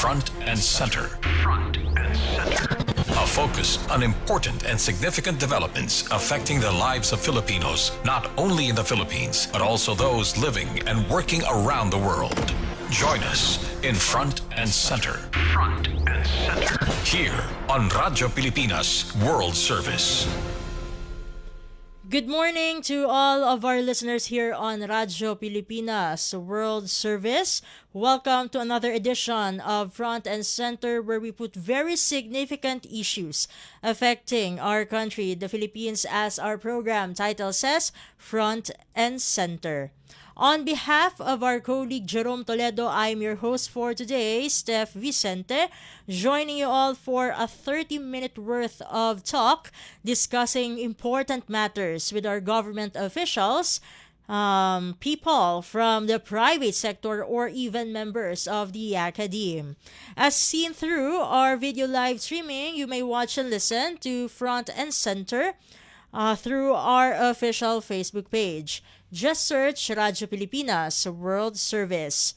Front and Center. A focus on important and significant developments affecting the lives of Filipinos, not only in the Philippines, but also those living and working around the world. Join us in Front and Center. Here on Radyo Pilipinas World Service. Good morning to all of our listeners here on Radyo Pilipinas World Service. Welcome to another edition of Front and Center, where we put very significant issues affecting our country, the Philippines, as our program title says, Front and Center. On behalf of our colleague Jerome Toledo, I'm your host for today, Steph Vicente, joining you all for a 30-minute worth of talk discussing important matters with our government officials, people from the private sector, or even members of the academe. As seen through our video live streaming, you may watch and listen to Front and Center through our official Facebook page. Just search Radyo Pilipinas World Service.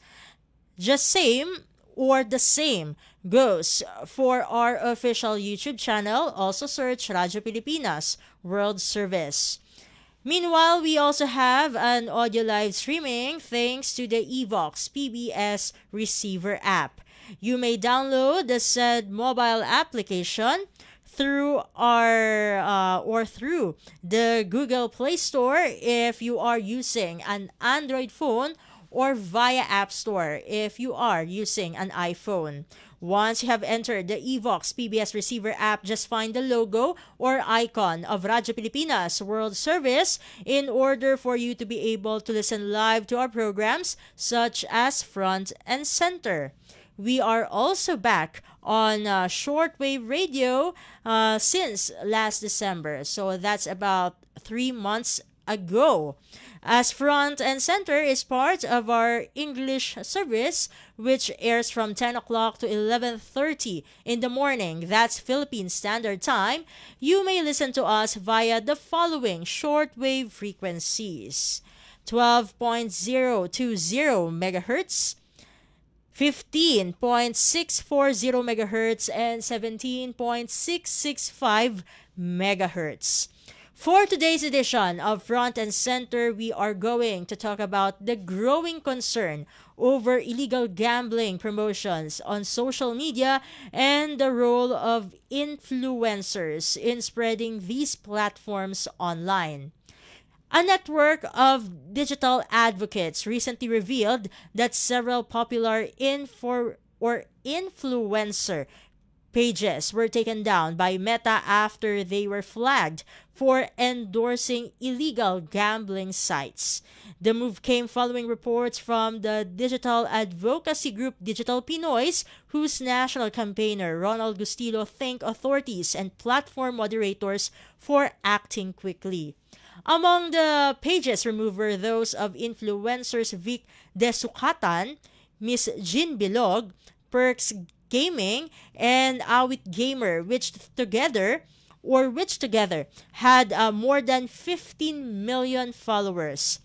Just same or the same goes for our official YouTube channel. Also search Radyo Pilipinas World Service. Meanwhile, we also have an audio live streaming thanks to the Evox PBS receiver app. You may download the said mobile application through through the Google Play Store if you are using an Android phone, or via App Store if you are using an iPhone. Once you have entered the Evox PBS receiver app, just find the logo or icon of Radyo Pilipinas World Service in order for you to be able to listen live to our programs such as Front and Center. We are also back on shortwave radio since last December. So that's about 3 months ago. As Front and Center is part of our English service, which airs from 10 o'clock to 11:30 in the morning, that's Philippine Standard Time, you may listen to us via the following shortwave frequencies: 12.020 megahertz, 15.640 megahertz, and 17.665 megahertz. For today's edition of Front and Center, we are going to talk about the growing concern over illegal gambling promotions on social media and the role of influencers in spreading these platforms online. A network of digital advocates recently revealed that several popular influencer pages were taken down by Meta after they were flagged for endorsing illegal gambling sites. The move came following reports from the digital advocacy group Digital Pinoys, whose national campaigner Ronald Gustilo thanked authorities and platform moderators for acting quickly. Among the pages removed were those of influencers Vic Desukatan, Miss Jean Bilog, Perks Gaming, and Awit Gamer, which together had more than 15 million followers.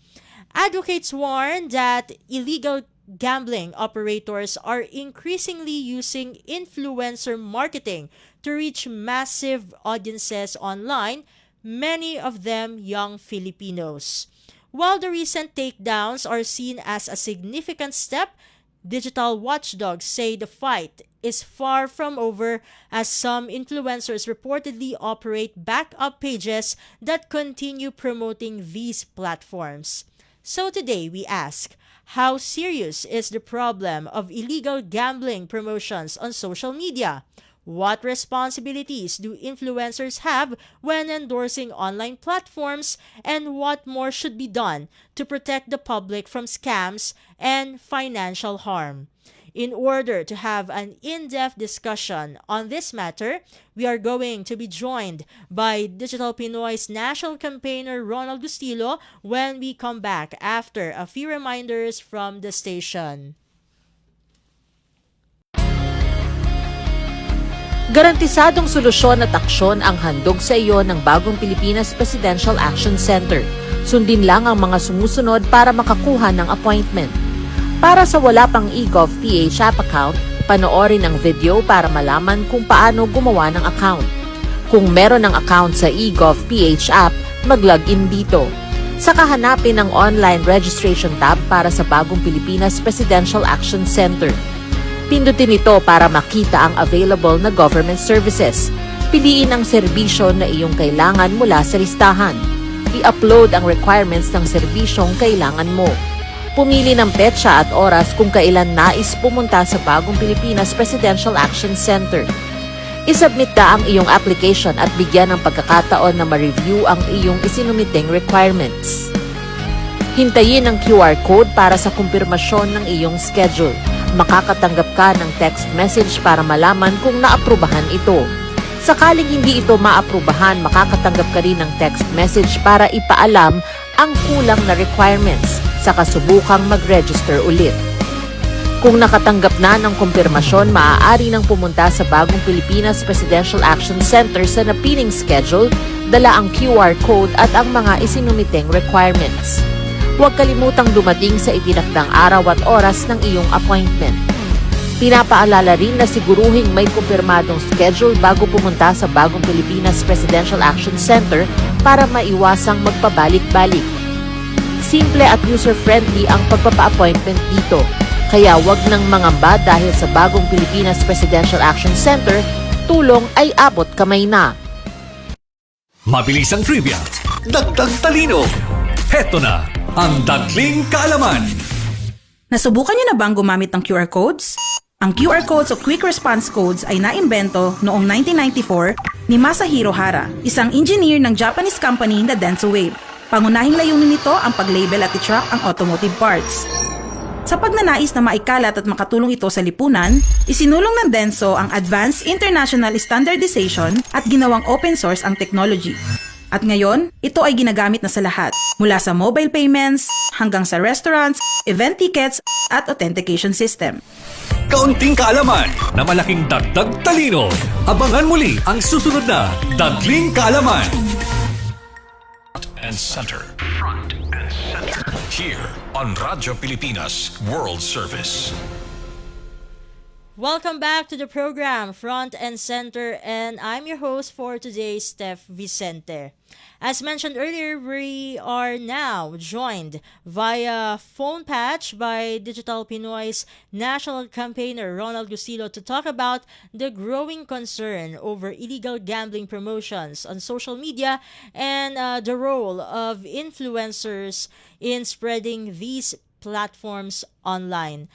Advocates warn that illegal gambling operators are increasingly using influencer marketing to reach massive audiences online, many of them young Filipinos. While the recent takedowns are seen as a significant step, digital watchdogs say the fight is far from over, as some influencers reportedly operate backup pages that continue promoting these platforms. So today we ask, how serious is the problem of illegal gambling promotions on social media? What responsibilities do influencers have when endorsing online platforms, and what more should be done to protect the public from scams and financial harm? In order to have an in-depth discussion on this matter, we are going to be joined by Digital Pinoy's national campaigner Ronald Gustilo when we come back after a few reminders from the station. Garantisadong solusyon at aksyon ang handog sa iyo ng bagong Pilipinas Presidential Action Center. Sundin lang ang mga sumusunod para makakuha ng appointment. Para sa wala pang eGov PH app account, Panoorin ang video para malaman kung paano gumawa ng account. Kung meron ng account sa eGov.ph app, mag-login dito. Saka hanapin ang online registration tab para sa Bagong Pilipinas Presidential Action Center. Pindutin ito para makita ang available na government services. Piliin ang serbisyo na iyong kailangan mula sa listahan. I-upload ang requirements ng serbisyong kailangan mo. Pumili ng petsa at oras kung kailan nais pumunta sa Bagong Pilipinas Presidential Action Center. I-submit ang iyong application at bigyan ng pagkakataon na ma-review ang iyong isinumiting requirements. Hintayin ang QR code para sa kumpirmasyon ng iyong schedule. Makakatanggap ka ng text message para malaman kung naaprubahan ito. Sakaling hindi ito maaprubahan, makakatanggap ka rin ng text message para ipaalam ang kulang na requirements sa kasubukang mag-register ulit. Kung nakatanggap na ng kumpirmasyon, maaari nang pumunta sa Bagong Pilipinas Presidential Action Center sa napiling schedule, dala ang QR code at ang mga isinumiteng requirements. Huwag kalimutang dumating sa itinakdang araw at oras ng iyong appointment. Pinapaalala rin na siguruhing may kumpirmadong schedule bago pumunta sa Bagong Pilipinas Presidential Action Center para maiwasang magpabalik-balik. Simple at user-friendly ang pagpapa-appointment dito, kaya wag nang mangamba dahil sa Bagong Pilipinas Presidential Action Center, tulong ay abot kamay na. Mabilis ang trivia, dagdag talino. Heto na ang Dagling Kaalaman. Nasubukan niyo na bang gumamit ng QR codes? Ang QR codes o Quick Response Codes ay naimbento noong 1994 ni Masahiro Hara, isang engineer ng Japanese company na Denso Wave. Pangunahing layunin nito ang pag-label at i-track ang automotive parts. Sa pagnanais na maikalat at makatulong ito sa lipunan, isinulong ng Denso ang Advanced International Standardization at ginawang open source ang technology. At ngayon, ito ay ginagamit na sa lahat, mula sa mobile payments hanggang sa restaurants, event tickets at authentication system. Kaunting kaalaman na malaking dagdag talino. Abangan muli ang susunod na Dagling Kaalaman. And center. Front and center. Here on Radyo Pilipinas World Service. Welcome back to the program, Front and Center, and I'm your host for today, Steph Vicente. As mentioned earlier, we are now joined via phone patch by Digital Pinoy's national campaigner Ronald Gusilo to talk about the growing concern over illegal gambling promotions on social media and the role of influencers in spreading these platforms online.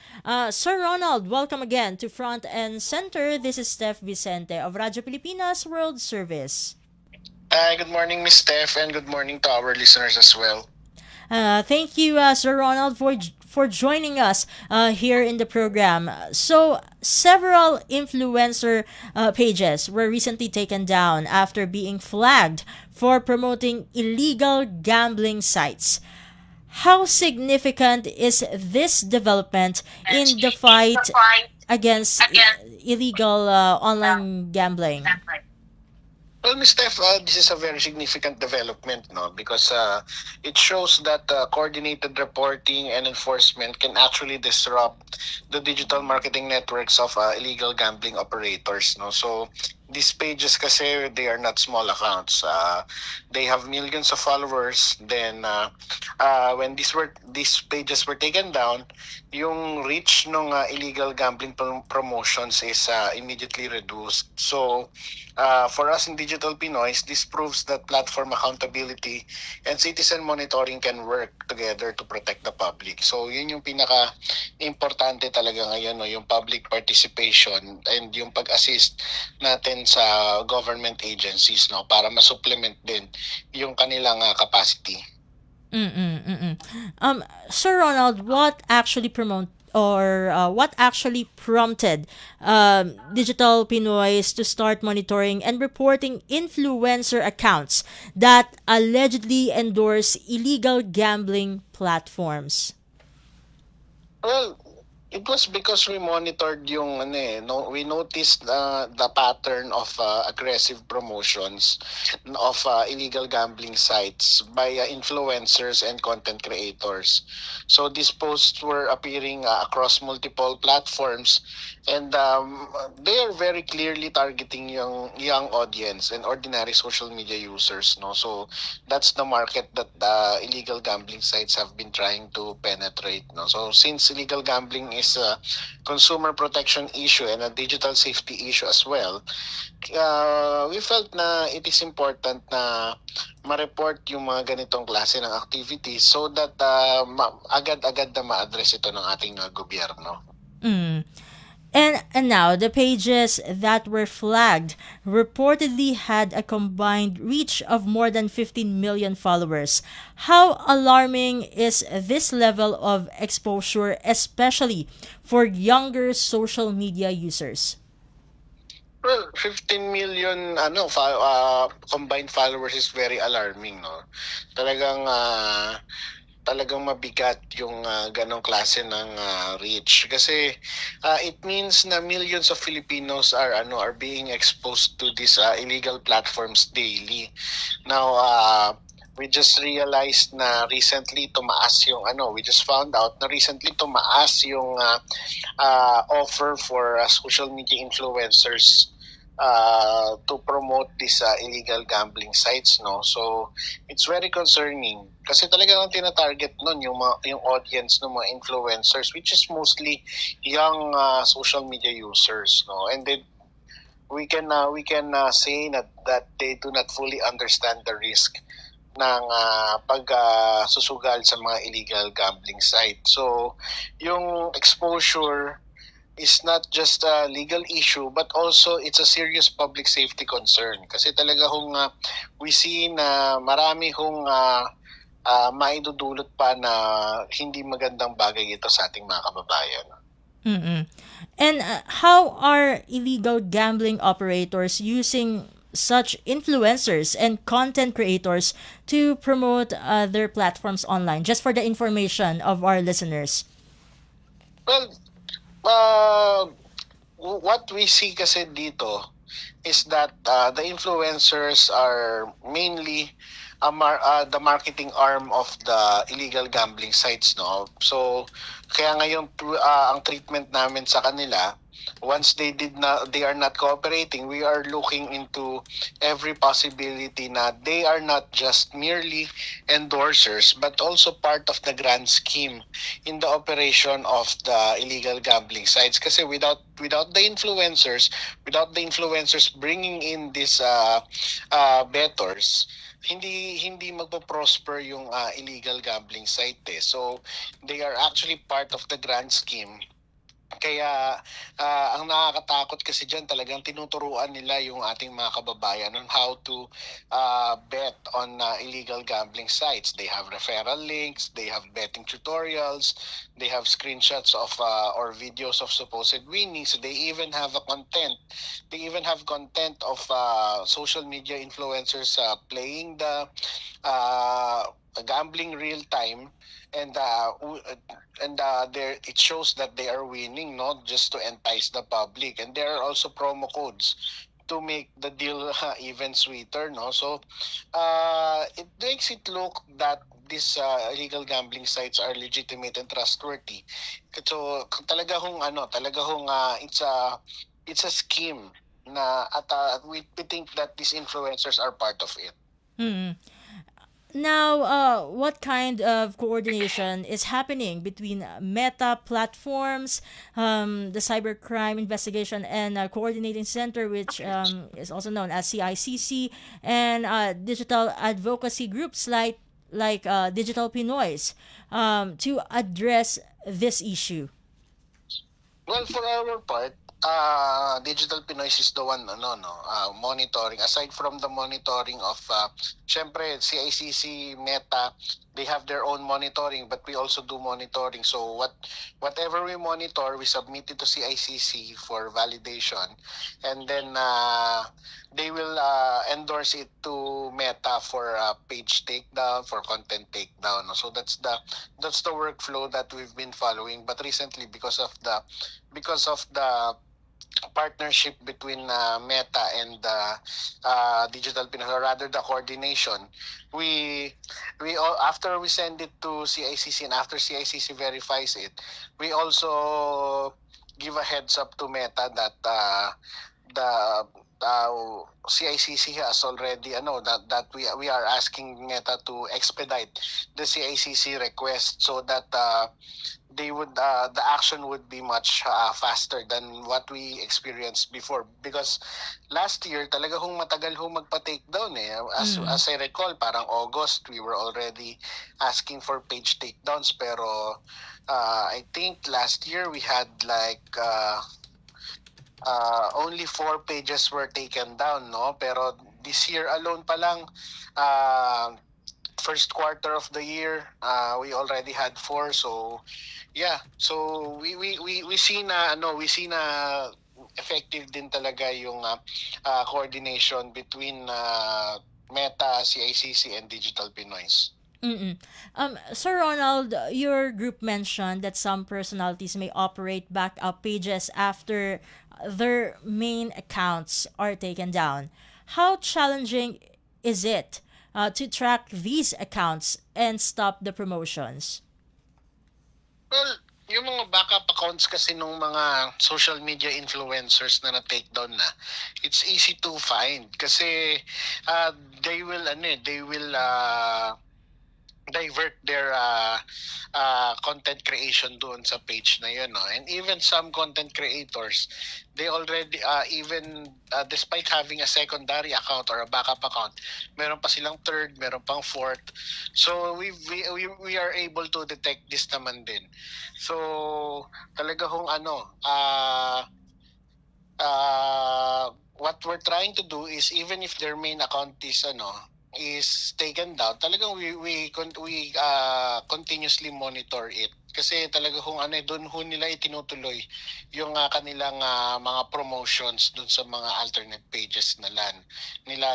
Sir Ronald, welcome again to Front and Center. This is Steph Vicente of Radyo Pilipinas World Service. Good morning, Miss Steph, and good morning to our listeners as well. Thank you, Sir Ronald, for joining us here in the program. So, several influencer pages were recently taken down after being flagged for promoting illegal gambling sites. How significant is this development in the fight against illegal online gambling? Well, Ms. Steph, this is a very significant development, no? Because it shows that coordinated reporting and enforcement can actually disrupt the digital marketing networks of illegal gambling operators, no? So these pages kasi, they are not small accounts. They have millions of followers. Then when these pages were taken down, yung reach ng illegal gambling promotions is immediately reduced. So for us in Digital Pinoy, this proves that platform accountability and citizen monitoring can work together to protect the public. So yun yung pinaka-importante talaga ngayon, no? Yung public participation and yung pag-assist natin sa government agencies, no, para ma-supplement din yung kanilang capacity. Sir Ronald, what actually prompted Digital Pinoy to start monitoring and reporting influencer accounts that allegedly endorse illegal gambling platforms? Well, It was because we monitored yung ano eh, no, we noticed the pattern of aggressive promotions of illegal gambling sites by influencers and content creators. So these posts were appearing across multiple platforms, and they are very clearly targeting young audience and ordinary social media users, no. So that's the market that the illegal gambling sites have been trying to penetrate, no. So since illegal gambling is a consumer protection issue and a digital safety issue as well, we felt na it is important na ma-report yung mga ganitong klase ng activities so that agad-agad na ma-address ito ng ating gobyerno. And now, the pages that were flagged reportedly had a combined reach of more than 15 million followers. How alarming is this level of exposure, especially for younger social media users? Well, 15 million combined followers is very alarming, no. Talagang mabigat yung ganong klase ng reach kasi it means na millions of Filipinos are being exposed to these illegal platforms daily. Now we just realized na recently tumaas yung we just found out na recently tumaas yung offer for social media influencers to promote these illegal gambling sites, no. So it's very concerning kasi talagang ang tina-target nun yung audience ng mga influencers, which is mostly young social media users, no. And then we can say that they do not fully understand the risk ng pag-susugal sa mga illegal gambling site. So yung exposure is not just a legal issue but also it's a serious public safety concern kasi talaga we see na marami maidudulot pa na hindi magandang bagay ito sa ating mga kababayan. And how are illegal gambling operators using such influencers and content creators to promote their platforms online? Just for the information of our listeners. Well, what we see kasi dito is that the influencers are mainly the marketing arm of the illegal gambling sites, no. So kaya ngayon ang treatment namin sa kanila, once they are not cooperating, we are looking into every possibility na they are not just merely endorsers but also part of the grand scheme in the operation of the illegal gambling sites kasi without the influencers bringing in these bettors, hindi magpo-prosper yung illegal gambling site eh. So they are actually part of the grand scheme. Kaya ang nakakatakot kasi dyan talagang tinuturuan nila yung ating mga kababayan on how to bet on illegal gambling sites. They have referral links, they have betting tutorials, they have screenshots of or videos of supposed winnings. They even have content of social media influencers playing the gambling real time, and there it shows that they are winning, not just to entice the public, and there are also promo codes to make the deal even sweeter, no. So it makes it look that these illegal gambling sites are legitimate and trustworthy. So it's a scheme na at we think that these influencers are part of it. Now, what kind of coordination is happening between Meta platforms, the Cybercrime Investigation and Coordinating Center, which is also known as CICC, and digital advocacy groups like Digital Pinoys, to address this issue? Well, for our part, Digital Pinoy is the one monitoring, aside from the monitoring of syempre CICC, Meta, they have their own monitoring, but we also do monitoring. So whatever we monitor, we submit it to CICC for validation, and then they will endorse it to Meta for page takedown, for content takedown. So that's the workflow that we've been following. But recently, because of the partnership between Meta and Digital Pinoy, or rather the coordination, after we send it to CICC and after CICC verifies it, we also give a heads up to Meta that the CICC has already that we are asking Meta to expedite the CICC request, so that they would the action would be much faster than what we experienced before, because last year talaga hong matagal hong magpa-takedown as I recall, parang August we were already asking for page takedowns, pero I think last year we had like only 4 pages were taken down, no? Pero this year alone pa lang, first quarter of the year, we already had 4. So yeah, so we see na effective din talaga yung coordination between Meta, CICC, and Digital Pinoys. Sir Ronald, your group mentioned that some personalities may operate backup pages after their main accounts are taken down. How challenging is it to track these accounts and stop the promotions? Well, yung mga backup accounts kasi nung mga social media influencers na na-takedown na, it's easy to find kasi they will divert their content creation doon sa page na yun, no? And even some content creators, they already even despite having a secondary account or a backup account, meron pa silang third, meron pang fourth. So we are able to detect this naman din. So talaga hong what we're trying to do is, even if their main account is taken down, talagang we continuously monitor it, kasi talaga kung doon nila itinutuloy yung kanilang mga promotions doon sa mga alternate pages nila,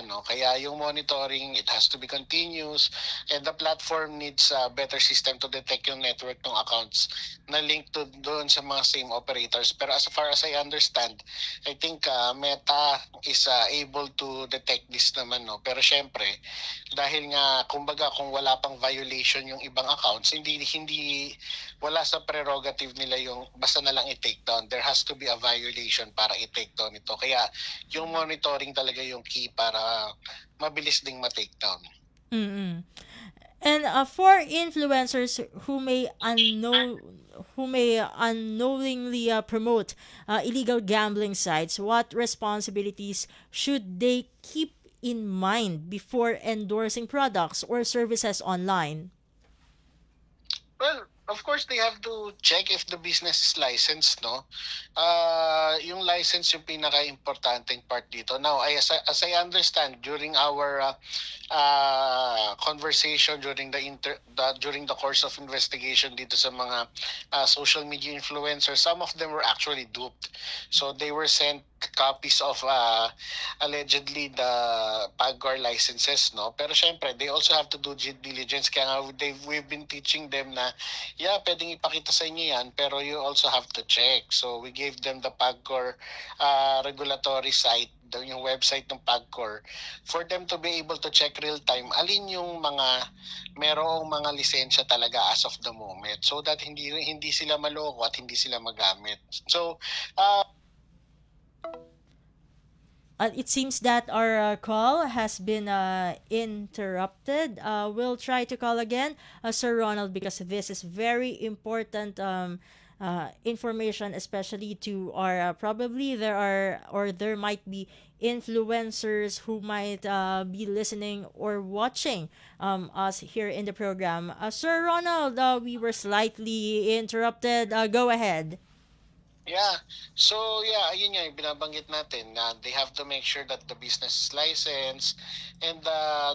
no? Kaya yung monitoring, it has to be continuous, and the platform needs a better system to detect yung network ng accounts na link to doon sa mga same operators. Pero as far as I understand, I think Meta is able to detect this naman, no? Pero syempre, dahil nga kumbaga kung wala pang violation yung ibang accounts, hindi wala sa prerogative nila yung basta na lang i-take down. There has to be a violation para i-take down ito. Kaya yung monitoring talaga yung key para mabilis ding ma-take down. And for influencers who may unknowingly promote illegal gambling sites, what responsibilities should they keep in mind before endorsing products or services online? Well, of course, they have to check if the business is licensed, no? Yung license yung pinaka-importanting part dito. Now, as I understand, during our conversation during the course of investigation dito sa mga social media influencers, some of them were actually duped. So they were sent copies of allegedly the PAGCOR licenses, no? Pero syempre, they also have to do due diligence. Kaya nga we've been teaching them na, yeah, pwedeng ipakita sa inyo yan, pero you also have to check. So we gave them the PAGCOR regulatory site, yung website ng PAGCOR, for them to be able to check real time alin yung mga merong mga lisensya talaga as of the moment, so that hindi sila maloko at hindi sila magamit. So it seems that our call has been interrupted. We'll try to call again Sir Ronald, because this is very important information, especially to our probably there might be influencers who might be listening or watching us here in the program. Sir Ronald, we were slightly interrupted. Go ahead. Yeah. So yeah, ayun nga yung binabanggit natin na they have to make sure that the business is licensed and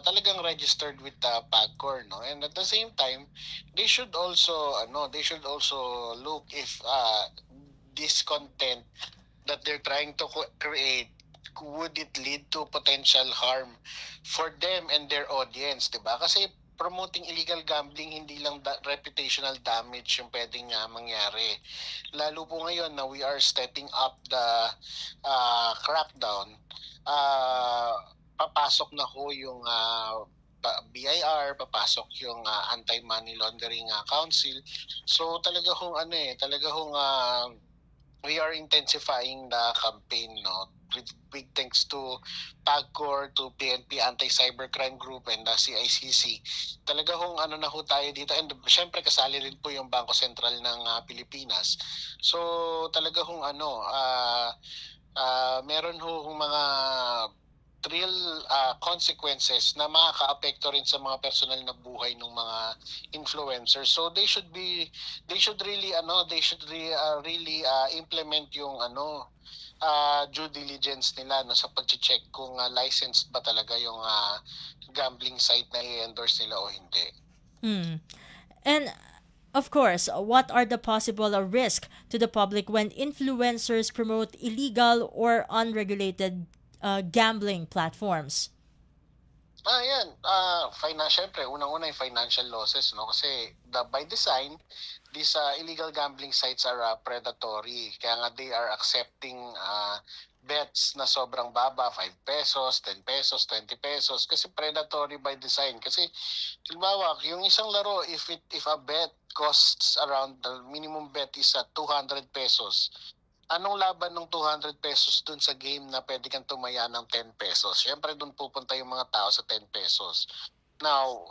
talagang registered with the PAGCOR, no? And at the same time, they should also look if this content that they're trying to create, would it lead to potential harm for them and their audience, 'di ba? Kasi promoting illegal gambling, hindi lang reputational damage yung pwedeng mangyari. Lalo po ngayon na we are stepping up the crackdown, papasok na ho yung BIR, papasok yung Anti-Money Laundering Council. So talaga hong we are intensifying the campaign, no, with big thanks to PAGCOR, to PNP Anti-Cybercrime Group and the CICC. Talaga hong na ho tayo dito, and syempre kasali rin po yung Bangko Sentral ng Pilipinas. So talaga hong meron hong mga real consequences na makakaapekto rin sa mga personal na buhay ng mga influencers. So they should really implement yung due diligence nila, no, sa pagche-check kung licensed ba talaga yung gambling site na i-endorse nila o hindi. And of course, what are the possible risk to the public when influencers promote illegal or unregulated gambling platforms? Yan. Syempre, unang-una yung financial losses, no? Kasi by design, these illegal gambling sites are predatory. Kaya nga they are accepting bets na sobrang baba, 5 pesos, 10 pesos, 20 pesos. Kasi predatory by design. Kasi, halimbawa, yung isang laro, if a bet costs around, the minimum bet is 200 pesos, anong laban ng 200 pesos dun sa game na pwede kang tumaya ng 10 pesos? Siyempre dun pupunta yung mga tao sa 10 pesos. Now,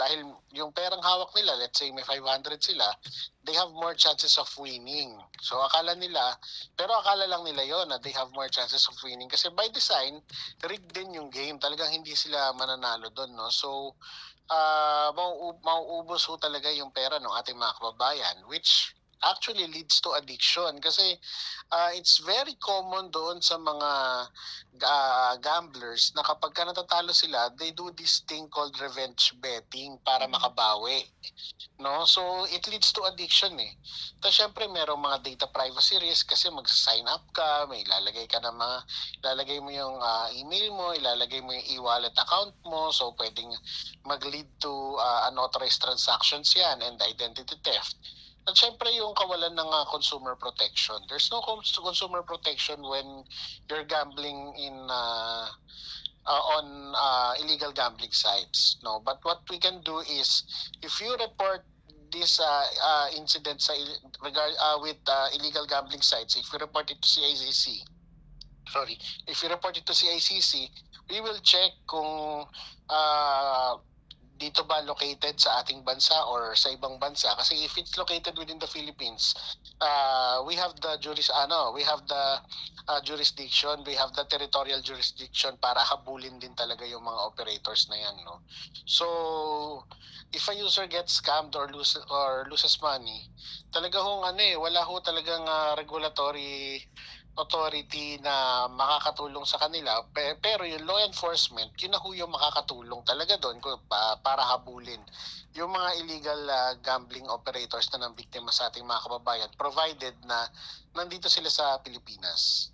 dahil yung perang hawak nila, let's say may 500 sila, they have more chances of winning. So akala lang nila yon na they have more chances of winning. Kasi by design, rigged din yung game. Talagang hindi sila mananalo dun, no? So, mauubos ho talaga yung pera ng ating mga kababayan, which actually leads to addiction kasi it's very common doon sa mga gamblers na kapag ka natatalo sila, they do this thing called revenge betting para makabawi, no? So it leads to addiction eh. Tapos syempre merong mga data privacy risk kasi mag-sign up ka, may ilalagay mo yung email mo, ilalagay mo yung e-wallet account mo, so pwedeng mag-lead to unauthorized transactions yan and identity theft. At syempre yung kawalan ng consumer protection. There's no consumer protection when you're gambling on illegal gambling sites, no? But what we can do is if you report this incident with illegal gambling sites, if you report it to CICC, we will check kung dito ba located sa ating bansa or sa ibang bansa. Kasi if it's located within the Philippines, we have the jurisdiction, we have the territorial jurisdiction para habulin din talaga yung mga operators na yan, no? So if a user gets scammed or loses money, talaga hong wala ho talagang regulatory authority na makakatulong sa kanila, pero yung law enforcement, yun na ho yung makakatulong talaga doon para habulin yung mga illegal gambling operators na nang biktima sa ating mga kababayan, provided na nandito sila sa Pilipinas.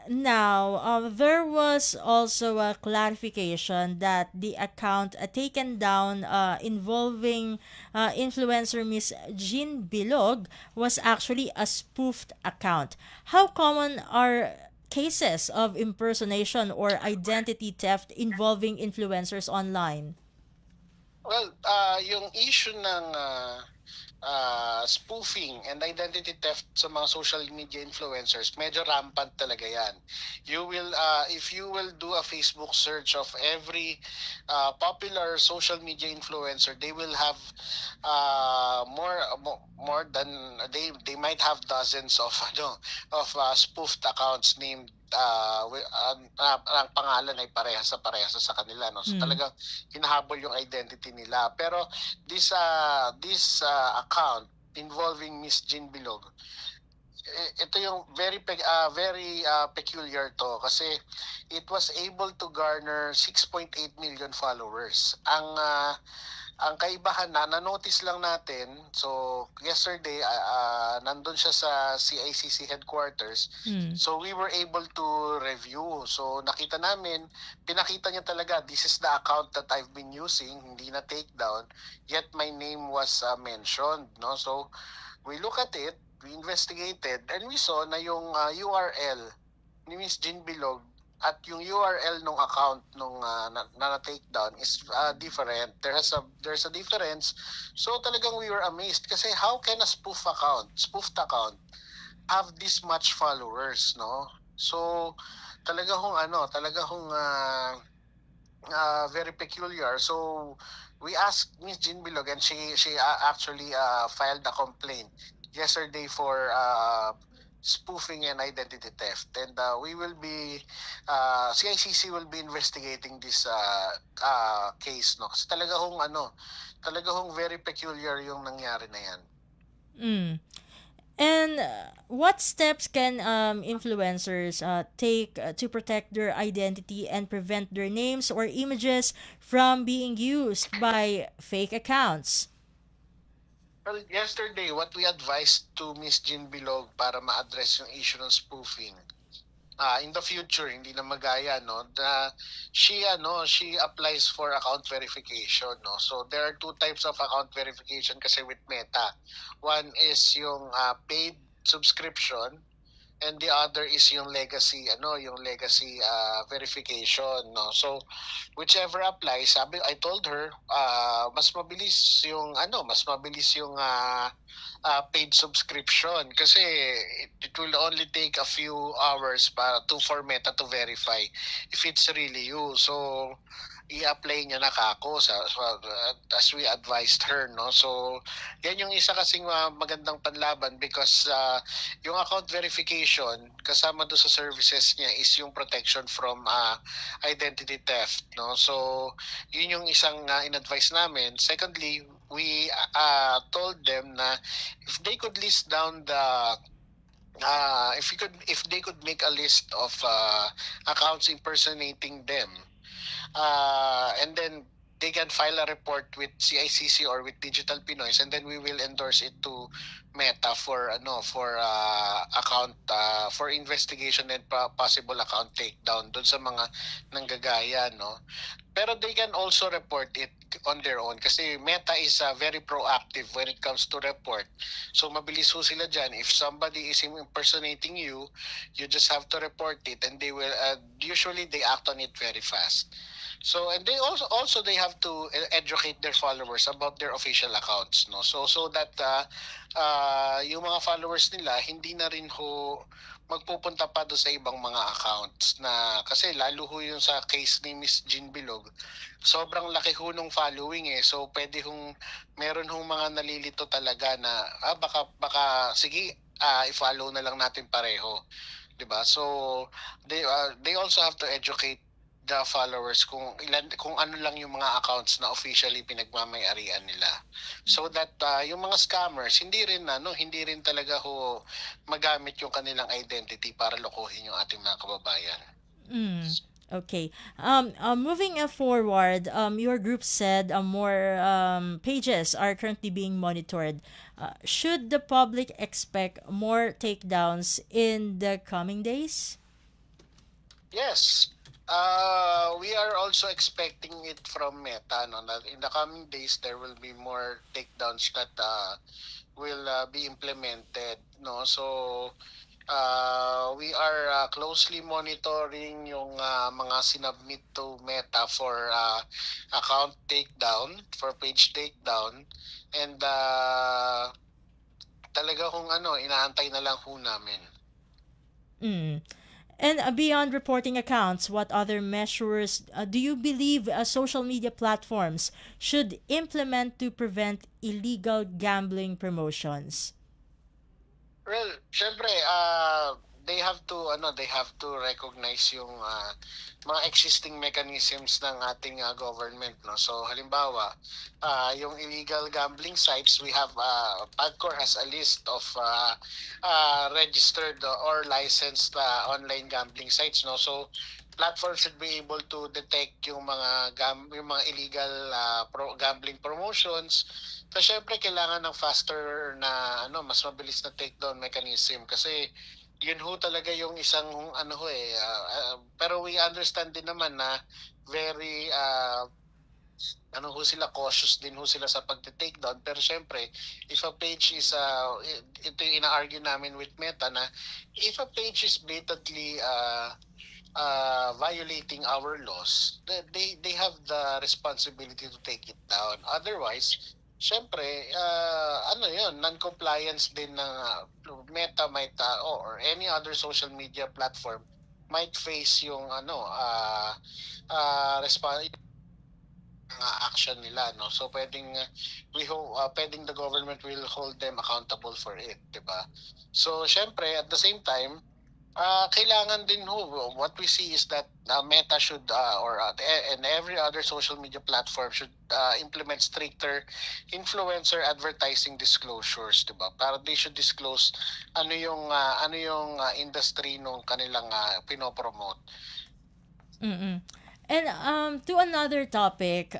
Now, there was also a clarification that the account taken down involving influencer Miss Jean Bilog was actually a spoofed account. How common are cases of impersonation or identity theft involving influencers online? Well, yung issue ng spoofing and identity theft sa mga social media influencers, medyo rampant talaga yan. If you will do a Facebook search of every popular social media influencer, they will have more than they might have dozens of spoofed accounts named ang pangalan ay parehas sa kanila, no? So talagang hinahabol yung identity nila. Pero this account involving Miss Jean Bilog. Ito yung very peculiar to kasi it was able to garner 6.8 million followers. Ang kaibahan na-notice lang natin, so yesterday nandun siya sa CICC headquarters. So we were able to review. So nakita namin, pinakita niya talaga, this is the account that I've been using, hindi na take down, yet my name was mentioned, no? So we look at it, we investigated, and we saw na yung URL ni Miss Jean Bilog at yung URL nung account nung na-take down is different. There's a difference. So talagang we were amazed kasi how can a spoofed account have this much followers, no? So talaga hong very peculiar. So we asked Miss Jean Bilog and she actually filed a complaint yesterday for spoofing and identity theft, and we will be CICC will be investigating this case, no? Kasi talaga hong very peculiar yung nangyari na yan. And what steps can influencers take to protect their identity and prevent their names or images from being used by fake accounts? Well, yesterday, what we advised to Miss Jean Bilog para ma-address yung issue ng spoofing, in the future, hindi na magaya, no, she applies for account verification, no. So there are two types of account verification kasi with Meta. One is yung paid subscription, and the other is yung legacy verification, no. So whichever applies, I told her mas mabilis yung paid subscription kasi it will only take a few hours for Meta to verify if it's really you. So i-apply niya na kako as we advised her, no. So yan yung isa kasing magandang panlaban because yung account verification kasama do sa services niya is yung protection from identity theft, no. So yun yung isang in-advise namin. Secondly, we told them na if they could list down if they could make a list of accounts impersonating them, and then they can file a report with CICC or with Digital Pinoys, and then we will endorse it to Meta for account for investigation and possible account takedown doon sa mga nanggagaya, no. Pero they can also report it on their own kasi Meta is very proactive when it comes to report. So mabilis ho sila dyan. If somebody is impersonating you, you just have to report it, and they will usually they act on it very fast. So, and they also they have to educate their followers about their official accounts, no. So that yung mga followers nila hindi na rin ho magpupunta pa do sa ibang mga accounts na kasi lalo ho yung sa case ni Miss Jean Bilog, sobrang laki ho nung following eh. So pwede meron hong mga nalilito talaga na baka sige i-follow na lang natin pareho, 'di ba? So they also have to educate the followers kung ano lang yung mga accounts na officially pinagmamay-arian nila, so that yung mga scammers hindi rin talaga ho magamit yung kanilang identity para lokohin yung ating mga kababayan. Okay. Moving forward, your group said more pages are currently being monitored. Should the public expect more takedowns in the coming days? Yes. We are also expecting it from Meta, no, that in the coming days there will be more takedowns that will be implemented, no. So we are closely monitoring yung mga sinubmit to Meta for account takedown, for page takedown, and talaga inaantay na lang ho namin. And beyond reporting accounts, what other measures do you believe social media platforms should implement to prevent illegal gambling promotions? Well, syempre, they have to recognize yung mga existing mechanisms ng ating government, no. So halimbawa, yung illegal gambling sites, we have PAGCOR has a list of registered or licensed online gambling sites, no. So platforms should be able to detect yung mga illegal gambling promotions. So syempre kailangan ng faster na mas mabilis na takedown mechanism, kasi yun ho talaga yung isang pero we understand din naman na very sila cautious din ho sila sa pagte-take down. Pero syempre, if a page is ito yung ina-argue namin with Meta, na if a page is blatantly violating our laws, they have the responsibility to take it down. Otherwise, syempre, non-compliance din ng Meta might or any other social media platform might face yung action nila, no. So pwedeng pwedeng the government will hold them accountable for it, 'di ba? So syempre at the same time, kailangan din what we see is that Meta should and every other social media platform should implement stricter influencer advertising disclosures, 'di ba? Para they should disclose ano yung industry nung kanilang pinopromote. And to another topic,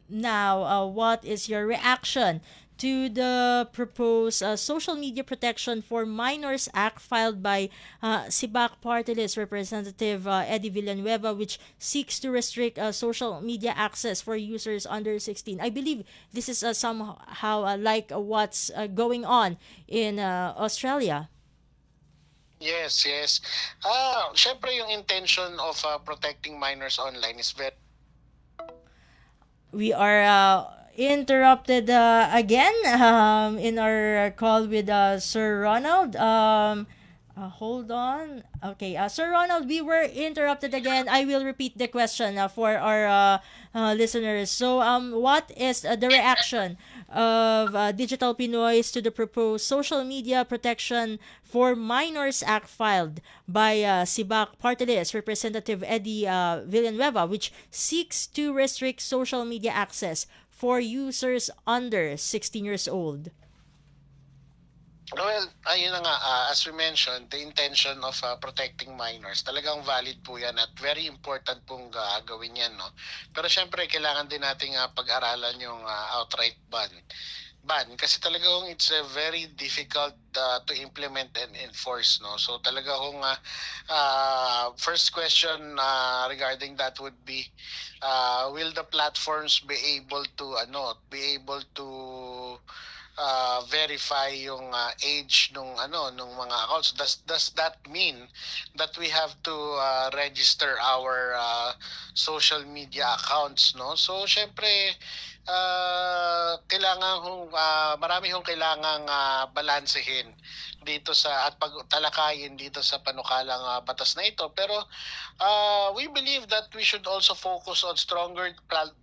now, what is your reaction to the proposed Social Media Protection for Minors Act filed by SIBAC Party List Representative Eddie Villanueva, which seeks to restrict social media access for users under 16? I believe this is somehow like what's going on in Australia. Yes. Syempre yung intention of protecting minors online is very... We are interrupted again in our call with Sir Ronald. Hold on. Okay, Sir Ronald, we were interrupted again. I will repeat the question for our listeners. So, what is the reaction of Digital Pinoys to the proposed Social Media Protection for Minors Act filed by SIBAC Party List Representative Eddie Villanueva, which seeks to restrict social media access for users under 16 years old? Well, ayun na nga, as we mentioned, the intention of protecting minors, talagang valid po yan at very important pong gawin yan, no? Pero syempre, kailangan din nating pag-aralan yung outright ban. Kasi talagang it's very difficult to implement and enforce, no? So talagang first question regarding that would be, will the platforms be able to verify yung age nung mga accounts? Does that mean that we have to register our social media accounts, no? So syempre marami hong kailangang balansehin dito at pagtalakayin dito sa panukalang batas na ito. Pero we believe that we should also focus on stronger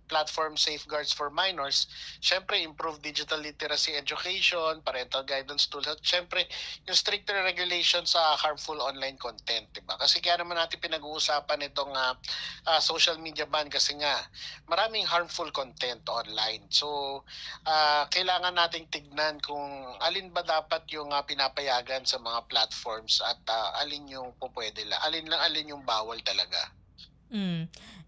platform safeguards for minors. Syempre, improve digital literacy education, parental guidance tools, at syempre, yung stricter regulations sa harmful online content, diba? Kasi kaya naman natin pinag-uusapan itong social media ban, kasi nga maraming harmful content online. So, kailangan nating tignan kung alin ba dapat yung pinapayagan sa mga platforms at alin yung alin yung bawal talaga.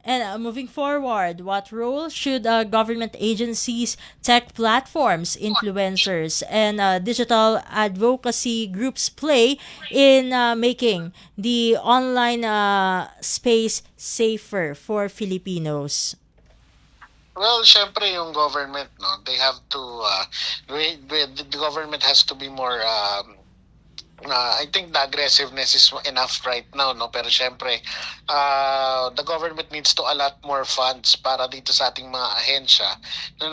And moving forward, what role should government agencies, tech platforms, influencers, and digital advocacy groups play in making the online space safer for Filipinos? Well, syempre yung government, no, they have to the government has to be more I think the aggressiveness is enough right now, no, pero syempre the government needs to allot more funds para dito sa ating mga ahensya na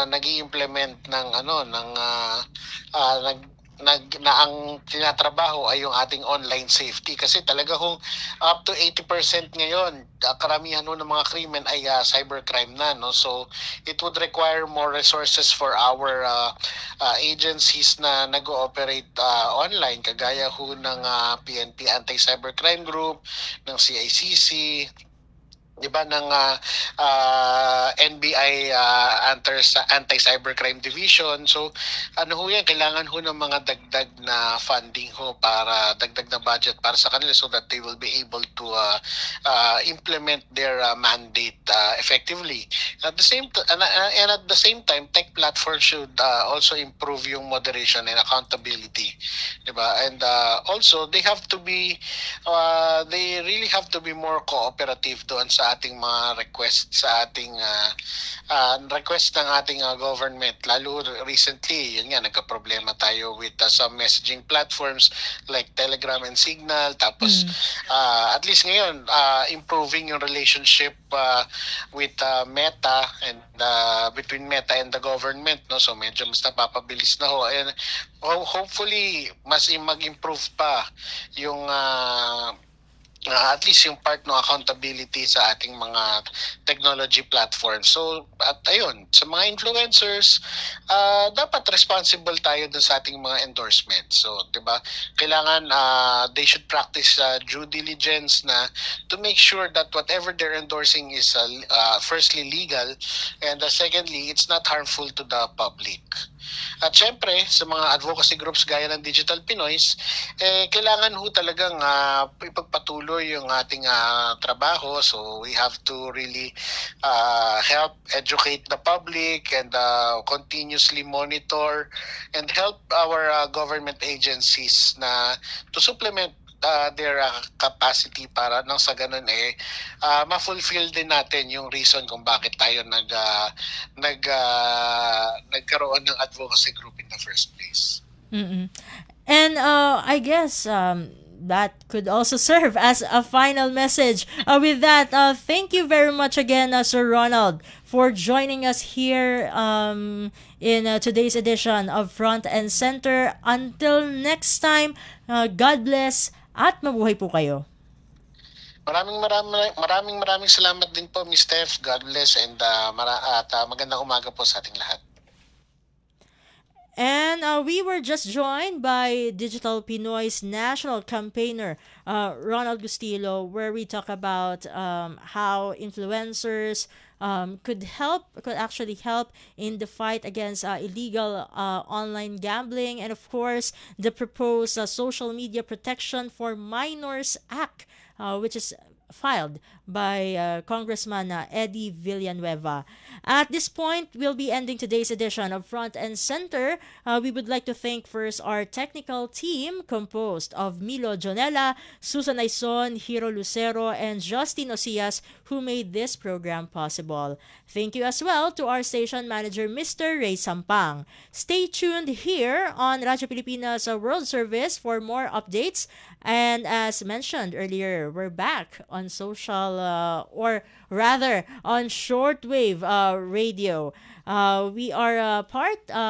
nag-i-implement ng na ang tinatrabaho ay yung ating online safety, kasi talaga kung up to 80% ngayon karamihan ng mga krimen ay cybercrime na, no? So it would require more resources for our agencies na nag-ooperate online, kagaya ho ng PNP Anti-Cybercrime Group, ng CICC, di ba, ng NBI Anti-Cybercrime Division. So ano ho yan, kailangan ho ng mga dagdag na funding ho, para dagdag na budget para sa kanila, so that they will be able to implement their mandate effectively. At the same and at the same time, tech platforms should also improve yung moderation and accountability, di ba? And also they have to be they really have to be more cooperative doon sa ating mga request sa ating request ng ating government. Lalo recently, yun nga, nagka-problema tayo with some messaging platforms like Telegram and Signal. Tapos at least ngayon, improving yung relationship with Meta and between Meta and the government, no? So medyo mas napapabilis na ho, and hopefully mas mag-improve pa yung at least yung part ng accountability sa ating mga technology platforms. So, at ayun, sa mga influencers, dapat responsible tayo dun sa ating mga endorsements. So, di ba, kailangan they should practice due diligence na to make sure that whatever they're endorsing is firstly legal, and secondly, it's not harmful to the public. At syempre, sa mga advocacy groups gaya ng Digital Pinoys, kailangan ho talagang ipagpatuloy yung ating trabaho. So we have to really help educate the public and continuously monitor and help our government agencies na to supplement their capacity, para nang sa ganun ma-fulfill din natin yung reason kung bakit tayo nagkaroon ng advocacy group in the first place. And I guess that could also serve as a final message. With that, thank you very much again, Sir Ronald, for joining us here in today's edition of Front and Center. Until next time, God bless at mabuhay po kayo. Maraming salamat din po, Ms. Steph. God bless, and magandang umaga po sa ating lahat. And we were just joined by Digital Pinoy's national campaigner, Ronald Gustilo, where we talk about how influencers could actually help in the fight against illegal online gambling, and of course the proposed Social Media Protection for Minors Act, which is filed by Congressman Eddie Villanueva. At this point, we'll be ending today's edition of Front and Center. We would like to thank first our technical team composed of Milo Jonella, Susan Aison, Hiro Lucero, and Justin Osias, who made this program possible. Thank you as well to our station manager, Mr. Ray Sampang. Stay tuned here on Radyo Pilipinas World Service for more updates. And as mentioned earlier, we're back on social, or rather on shortwave radio. We are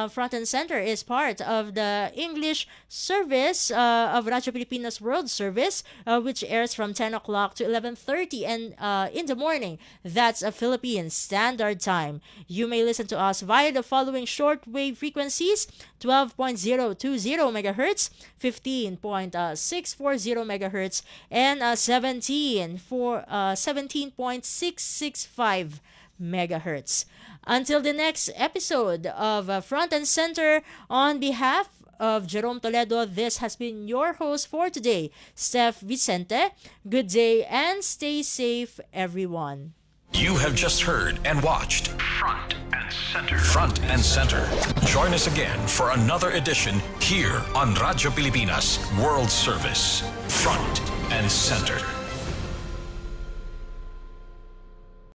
Front and Center is part of the English service of Radyo Pilipinas World Service, which airs from 10 o'clock to 11:30 and in the morning. That's a Philippine Standard Time. You may listen to us via the following shortwave frequencies: 12.020 MHz, 15.640 MHz, and 17.665 megahertz. Until the next episode of Front and Center, on behalf of Jerome Toledo, this has been your host for today, Steph Vicente. Good day and stay safe, everyone. You have just heard and watched Front and Center. Front and Center. Join us again for another edition here on Radyo Pilipinas World Service. Front and Center.